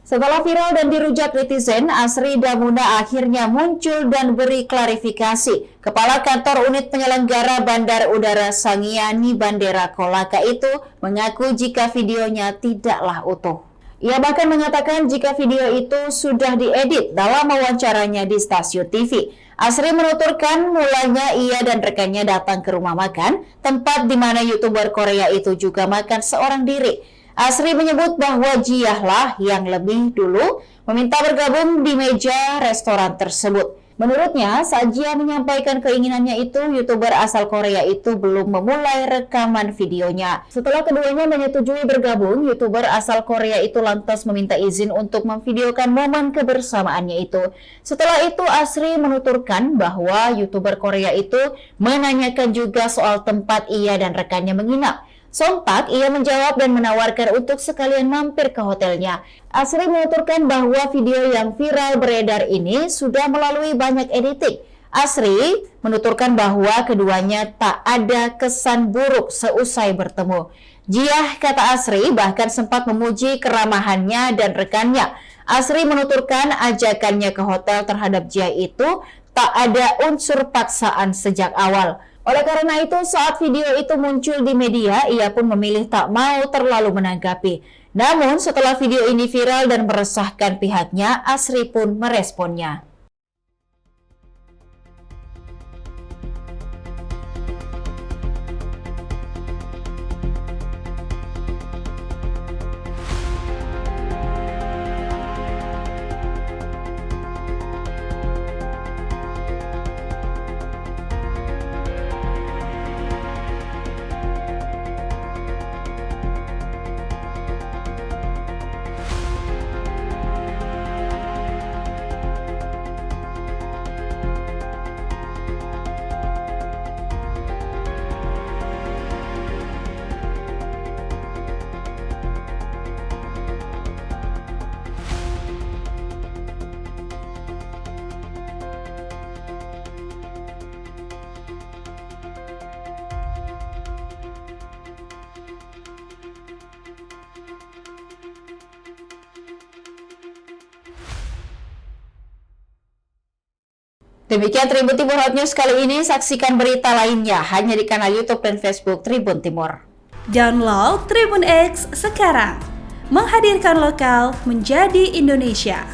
Setelah viral dan dirujak netizen, Asri Damuna akhirnya muncul dan beri klarifikasi. Kepala Kantor Unit Penyelenggara Bandar Udara Sangiani Bandera Kolaka itu mengaku jika videonya tidaklah utuh. Ia bahkan mengatakan jika video itu sudah diedit dalam wawancaranya di stasiun TV. Asri menuturkan mulanya ia dan rekannya datang ke rumah makan, tempat di mana YouTuber Korea itu juga makan seorang diri. Asri menyebut bahwa Jiahlah yang lebih dulu meminta bergabung di meja restoran tersebut. Menurutnya, saat Jia menyampaikan keinginannya itu, YouTuber asal Korea itu belum memulai rekaman videonya. Setelah keduanya menyetujui bergabung, YouTuber asal Korea itu lantas meminta izin untuk memvideokan momen kebersamaannya itu. Setelah itu, Asri menuturkan bahwa YouTuber Korea itu menanyakan juga soal tempat ia dan rekannya menginap. Sontak, ia menjawab dan menawarkan untuk sekalian mampir ke hotelnya. Asri menuturkan bahwa video yang viral beredar ini sudah melalui banyak editing. Asri menuturkan bahwa keduanya tak ada kesan buruk seusai bertemu. Jiah, kata Asri, bahkan sempat memuji keramahannya dan rekannya. Asri menuturkan ajakannya ke hotel terhadap Jiah itu tak ada unsur paksaan sejak awal. Oleh karena itu, saat video itu muncul di media, ia pun memilih tak mau terlalu menanggapi. Namun, setelah video ini viral dan meresahkan pihaknya, Asri pun meresponnya. Demikian Tribun Timur Hot News kali ini. Saksikan berita lainnya hanya di kanal YouTube dan Facebook Tribun Timur. Download Tribun X sekarang. Menghadirkan lokal menjadi Indonesia.